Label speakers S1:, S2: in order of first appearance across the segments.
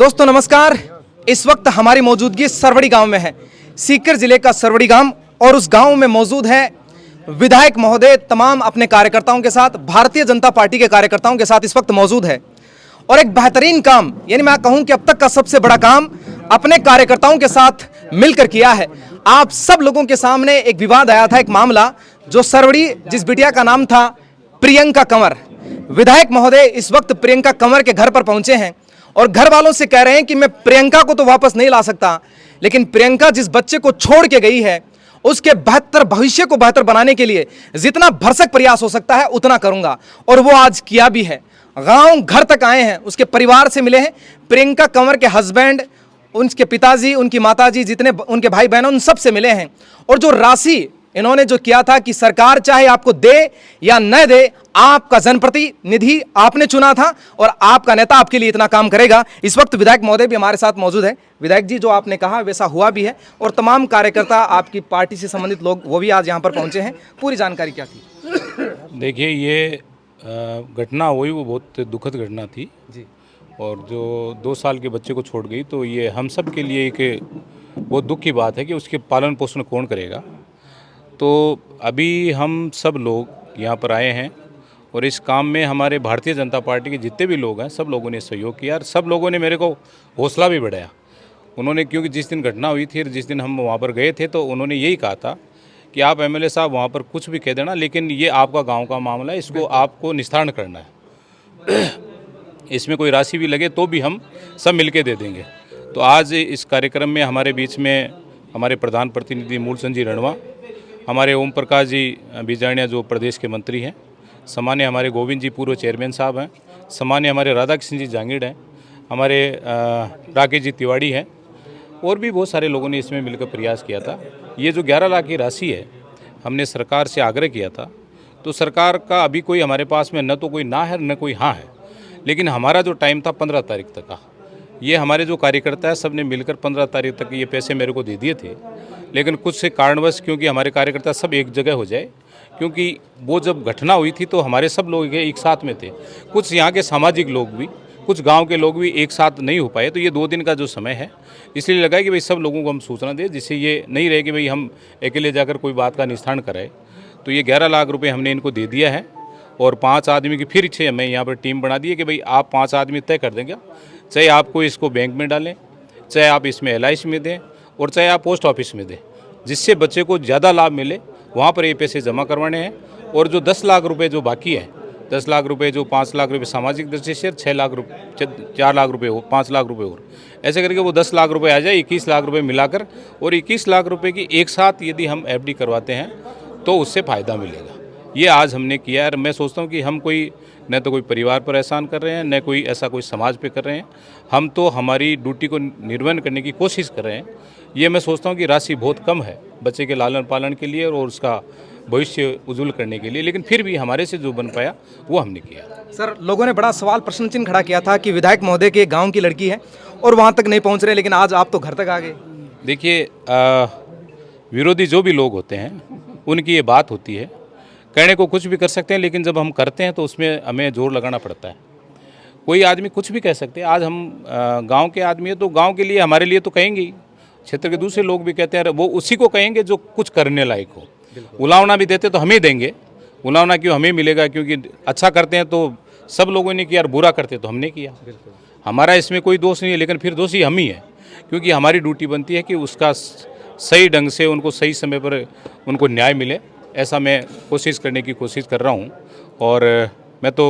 S1: दोस्तों नमस्कार। इस वक्त हमारी मौजूदगी सरवड़ी गांव में है, सीकर जिले का सरवड़ी गांव, और उस गांव में मौजूद है विधायक महोदय तमाम अपने कार्यकर्ताओं के साथ, भारतीय जनता पार्टी के कार्यकर्ताओं के साथ इस वक्त मौजूद है। और एक बेहतरीन काम, यानी मैं कहूं कि अब तक का सबसे बड़ा काम अपने कार्यकर्ताओं के साथ मिलकर किया है। आप सब लोगों के सामने एक विवाद आया था, एक मामला जो सरवड़ी, जिस बिटिया का नाम था प्रियंका कंवर। विधायक महोदय इस वक्त प्रियंका कंवर के घर पर पहुंचे हैं और घर वालों से कह रहे हैं कि मैं प्रियंका को तो वापस नहीं ला सकता, लेकिन प्रियंका जिस बच्चे को छोड़ के गई है उसके बेहतर भविष्य को बेहतर बनाने के लिए जितना भरसक प्रयास हो सकता है उतना करूंगा। और वो आज किया भी है। गांव घर तक आए हैं, उसके परिवार से मिले हैं, प्रियंका कंवर के हस्बैंड, उनके पिताजी, उनकी माताजी, जितने उनके भाई बहन, उन सब से मिले हैं। और जो राशि इन्होंने जो किया था कि सरकार चाहे आपको दे या न दे, आपका जनप्रतिनिधि आपने चुना था और आपका नेता आपके लिए इतना काम करेगा। इस वक्त विधायक महोदय भी हमारे साथ मौजूद है। विधायक जी, जो आपने कहा वैसा हुआ भी है और तमाम कार्यकर्ता, आपकी पार्टी से संबंधित लोग, वो भी आज यहाँ पर पहुंचे हैं। पूरी जानकारी क्या थी?
S2: देखिए, ये घटना हुई वो बहुत दुखद घटना थी
S1: जी।
S2: और जो 2 साल के बच्चे को छोड़ गई, तो ये हम सब के लिए एक बहुत दुख की बात है कि उसके पालन पोषण कौन करेगा। तो अभी हम सब लोग यहाँ पर आए हैं और इस काम में हमारे भारतीय जनता पार्टी के जितने भी लोग हैं, सब लोगों ने सहयोग किया और सब लोगों ने मेरे को हौसला भी बढ़ाया। उन्होंने, क्योंकि जिस दिन घटना हुई थी, जिस दिन हम वहाँ पर गए थे, तो उन्होंने यही कहा था कि आप एमएलए साहब वहाँ पर कुछ भी कह देना, लेकिन ये आपका गांव का मामला है, इसको आपको निस्तारण करना है। इसमें कोई राशि भी लगे तो भी हम सब मिलके दे देंगे। तो आज इस कार्यक्रम में हमारे बीच में हमारे प्रधान प्रतिनिधि मूलचंद जी रणवा, हमारे ओम प्रकाश जी बिजाणिया जो प्रदेश के मंत्री हैं, सामान्य हमारे गोविंद जी पूर्व चेयरमैन साहब हैं, सामान्य हमारे राधा कृष्ण जी जांगीड़ हैं, हमारे राकेश जी तिवाड़ी हैं, और भी बहुत सारे लोगों ने इसमें मिलकर प्रयास किया था। ये जो 11 लाख की राशि है, हमने सरकार से आग्रह किया था, तो सरकार का अभी कोई हमारे पास में न तो कोई ना है न कोई हाँ है, लेकिन हमारा जो टाइम था 15 तारीख तक का, ये हमारे जो कार्यकर्ता है सब ने मिलकर 15 तारीख तक ये पैसे मेरे को दे दिए थे। लेकिन कुछ से कारणवश, क्योंकि हमारे कार्यकर्ता सब एक जगह हो जाए, क्योंकि वो जब घटना हुई थी तो हमारे सब लोग एक साथ में थे, कुछ यहाँ के सामाजिक लोग भी, कुछ गांव के लोग भी एक साथ नहीं हो पाए, तो ये 2 दिन का जो समय है, इसलिए लगा कि भाई सब लोगों को हम सूचना दें, जिससे ये नहीं रहे कि भाई हम अकेले जाकर कोई बात का निस्तारण कराए। तो ये 11 लाख रुपये हमने इनको दे दिया है और 5 आदमी की फिर से हमें यहाँ पर टीम बना दी है कि भाई आप 5 आदमी तय कर देंगे, चाहे आपको इसको बैंक में डालें, चाहे आप इसमें LIC में दें और चाहे आप पोस्ट ऑफिस में दें, जिससे बच्चे को ज़्यादा लाभ मिले, वहाँ पर ये पैसे जमा करवाने हैं। और जो 10 लाख रुपए जो बाकी है, 10 लाख रुपए, जो 5 लाख रुपए सामाजिक दृष्टि से, 6 लाख रुपये, 4 लाख रुपए हो, 5 लाख रुपए और ऐसे करके वो 10 लाख रुपए आ जाए, 21 लाख रुपए मिलाकर। और 21 लाख रुपए की एक साथ यदि हम FD करवाते हैं तो उससे फ़ायदा मिलेगा। ये आज हमने किया है। मैं सोचता हूँ कि हम कोई न तो कोई परिवार पर एहसान कर रहे हैं, न कोई ऐसा कोई समाज पे कर रहे हैं, हम तो हमारी ड्यूटी को निर्वहन करने की कोशिश कर रहे हैं। ये मैं सोचता हूँ कि राशि बहुत कम है बच्चे के लालन पालन के लिए और उसका भविष्य उज्जवल करने के लिए, लेकिन फिर भी हमारे से जो बन पाया वो हमने किया।
S1: सर, लोगों ने बड़ा सवाल, प्रश्न चिन्ह खड़ा किया था कि विधायक महोदय के गांव की लड़की है और वहां तक नहीं पहुंच रहे, लेकिन आज आप तो घर तक आ गए।
S2: देखिए, विरोधी जो भी लोग होते हैं उनकी ये बात होती है, कहने को कुछ भी कर सकते हैं, लेकिन जब हम करते हैं तो उसमें हमें जोर लगाना पड़ता है। कोई आदमी कुछ भी कह सकते हैं। आज हम गांव के आदमी है तो गांव के लिए, हमारे लिए तो कहेंगे ही, क्षेत्र के दूसरे लोग भी कहते हैं, वो उसी को कहेंगे जो कुछ करने लायक हो। उलावना भी देते तो हमें देंगे, उलावना क्यों हमें मिलेगा? क्योंकि अच्छा करते हैं तो सब लोगों ने किया और बुरा करते तो हमने किया। हमारा इसमें कोई दोष नहीं है, लेकिन फिर दोषी हम ही है, क्योंकि हमारी ड्यूटी बनती है कि उसका सही ढंग से, उनको सही समय पर उनको न्याय मिले। ऐसा मैं कोशिश करने की कोशिश कर रहा हूँ। और मैं तो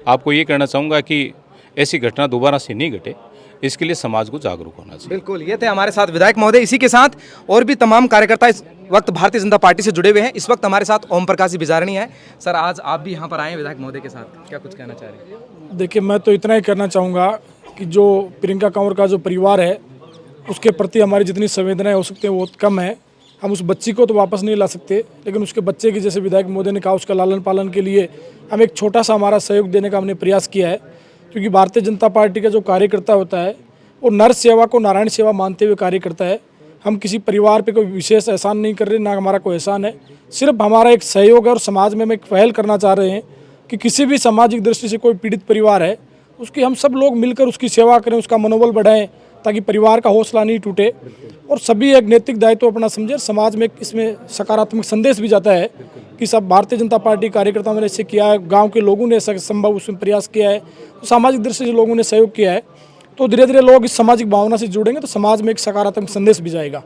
S2: आपको ये कहना चाहूँगा कि ऐसी घटना दोबारा से नहीं घटे, इसके लिए समाज को जागरूक होना चाहिए।
S1: बिल्कुल, ये थे हमारे साथ विधायक महोदय। इसी के साथ और भी तमाम कार्यकर्ता इस वक्त भारतीय जनता पार्टी से जुड़े हुए हैं। इस वक्त हमारे साथ ओम प्रकाश जी बिजारणी है। सर, आज आप भी यहाँ पर आए हैं विधायक महोदय के साथ, क्या कुछ कहना चाह रहे हैं?
S3: देखिए, मैं तो इतना ही कहना चाहूँगा कि जो प्रियंका कंवर का जो परिवार है, उसके प्रति हमारी जितनी संवेदनाएं हो सकती हैं वो कम है। हम उस बच्ची को तो वापस नहीं ला सकते, लेकिन उसके बच्चे की, जैसे विधायक महोदय ने कहा, उसका लालन पालन के लिए हम एक छोटा सा हमारा सहयोग देने का हमने प्रयास किया है। क्योंकि भारतीय जनता पार्टी का जो कार्यकर्ता होता है वो नर सेवा को नारायण सेवा मानते हुए कार्य करता है। हम किसी परिवार पे कोई विशेष एहसान नहीं कर रहे, ना हमारा कोई एहसान है, सिर्फ हमारा एक सहयोग है। और समाज में हम एक पहल करना चाह रहे हैं कि किसी भी सामाजिक दृष्टि से कोई पीड़ित परिवार है उसकी हम सब लोग मिलकर उसकी सेवा करें, उसका मनोबल बढ़ाएं ताकि परिवार का हौसला नहीं टूटे और सभी एक नैतिक दायित्व अपना समझे। समाज में इसमें सकारात्मक संदेश भी जाता है कि सब भारतीय जनता पार्टी कार्यकर्ताओं ने ऐसे किया है, गांव के लोगों ने ऐसा संभव उसमें प्रयास किया है, तो सामाजिक दृष्टि से लोगों ने सहयोग किया है, तो धीरे धीरे लोग इस सामाजिक भावना से जुड़ेंगे तो समाज में एक सकारात्मक संदेश भी जाएगा।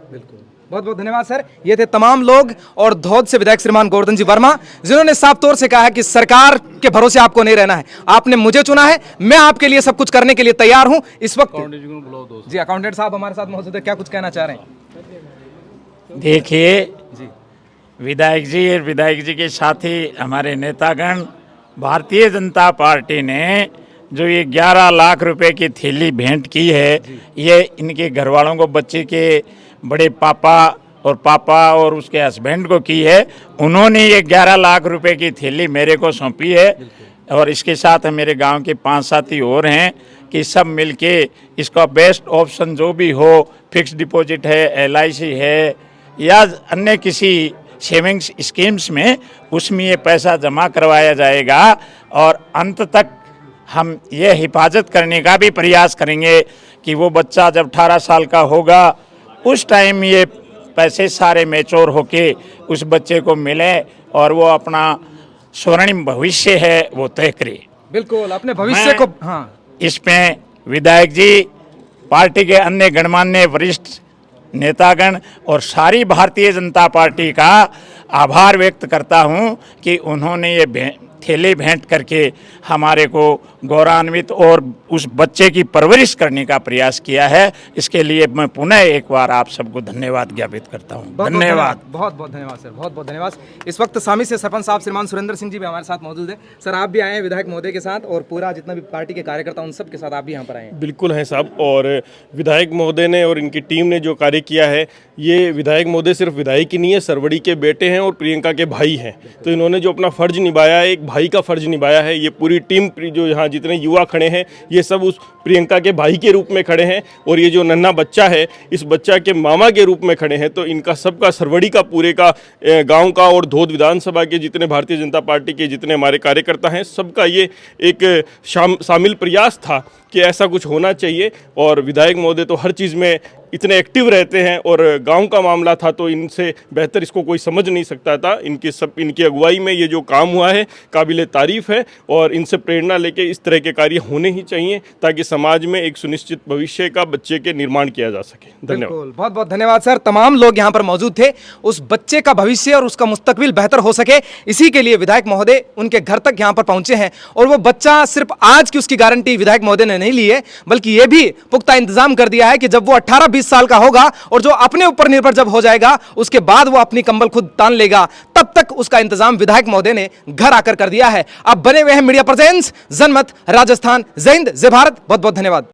S1: बहुत बहुत धन्यवाद सर। ये थे तमाम लोग और धौद से विधायक श्रीमान गोवर्धन जी वर्मा, जिन्होंने साफ तौर से कहा है कि सरकार के भरोसे आपको नहीं रहना है, आपने मुझे चुना है, मैं आपके लिए सब कुछ करने के लिए तैयार हूं। इस वक्त जी अकाउंटेंट साहब हमारे साथ मौजूद है, क्या कुछ कहना चाह रहे हैं?
S4: देखिए
S1: जी
S4: विधायक जी और विधायक जी के साथी हमारे नेतागण, भारतीय जनता पार्टी ने जो ये 11 लाख रुपए की थैली भेंट की है, ये इनके घर वालों को, बच्चे के बड़े पापा और उसके हस्बैंड को की है। उन्होंने ये 11 लाख रुपए की थैली मेरे को सौंपी है और इसके साथ मेरे गांव के 5 साथी और हैं कि सब मिलके इसका बेस्ट ऑप्शन जो भी हो, फिक्स डिपॉजिट है, LIC है या अन्य किसी सेविंग्स स्कीम्स में, उसमें ये पैसा जमा करवाया जाएगा और अंत तक हम ये हिफाजत करने का भी प्रयास करेंगे कि वो बच्चा जब 18 साल का होगा उस टाइम ये पैसे सारे मैच्योर होके उस बच्चे को मिले और वो अपना स्वर्णिम भविष्य है वो तय करे।
S1: बिल्कुल, अपने भविष्य को। हाँ,
S4: इसमें विधायक जी, पार्टी के अन्य गणमान्य वरिष्ठ नेतागण और सारी भारतीय जनता पार्टी का आभार व्यक्त करता हूं कि उन्होंने ये थैली भेंट करके हमारे को गौरवान्वित और उस बच्चे की परवरिश करने का प्रयास किया है। इसके लिए मैं पुनः एक बार आप सबको धन्यवाद ज्ञापित करता हूं। धन्यवाद।
S1: बहुत बहुत धन्यवाद सर, बहुत बहुत धन्यवाद। इस वक्त सामी से सरपंच साहब श्रीमान सुरेंद्र सिंह जी भी हमारे साथ मौजूद है। सर आप भी आए हैं विधायक महोदय के साथ और पूरा जितना भी पार्टी के कार्यकर्ता उन सब के साथ आप भी यहाँ पर आए हैं?
S5: बिल्कुल हैं साहब, और विधायक महोदय ने और इनकी टीम ने जो कार्य किया है, ये विधायक महोदय सिर्फ विधायक ही नहीं है, सरवड़ी के बेटे हैं और प्रियंका के भाई हैं। तो इन्होंने जो अपना फर्ज निभाया है, एक भाई का फर्ज निभाया है। ये पूरी टीम जो यहाँ जितने युवा खड़े हैं, ये सब उस प्रियंका के भाई के रूप में खड़े हैं और ये जो नन्हा बच्चा है, इस बच्चा के मामा के रूप में खड़े हैं। तो इनका सबका, सरवड़ी का, पूरे का, गांव का और धौद विधानसभा के जितने भारतीय जनता पार्टी के जितने हमारे कार्यकर्ता हैं, सबका ये एक शामिल प्रयास था कि ऐसा कुछ होना चाहिए। और विधायक महोदय तो हर चीज़ में इतने एक्टिव रहते हैं और गांव का मामला था तो इनसे बेहतर इसको कोई समझ नहीं सकता था। इनकी अगुवाई में ये जो काम हुआ है काबिल तारीफ़ है और इनसे प्रेरणा लेके इस तरह के कार्य होने ही चाहिए ताकि समाज में एक सुनिश्चित भविष्य का बच्चे के निर्माण किया जा सके। धन्यवाद।
S1: बहुत बहुत धन्यवाद सर। तमाम लोग यहाँ पर मौजूद थे, उस बच्चे का भविष्य और उसका मुस्तकबिल बेहतर हो सके, इसी के लिए विधायक महोदय उनके घर तक यहाँ पर पहुंचे हैं। और वो बच्चा सिर्फ आज की उसकी गारंटी विधायक महोदय ने नहीं ली है, बल्कि ये भी पुख्ता इंतजाम कर दिया है कि जब वो 18-20 साल का होगा और जो अपने ऊपर निर्भर जब हो जाएगा, उसके बाद वो अपनी कंबल खुद तान लेगा, तब तक उसका इंतजाम विधायक महोदय ने घर आकर कर दिया है। अब बने हुए हैं मीडिया प्रेजेंस, जनमत, राजस्थान। जय हिंद, जय भारत। बहुत बहुत धन्यवाद।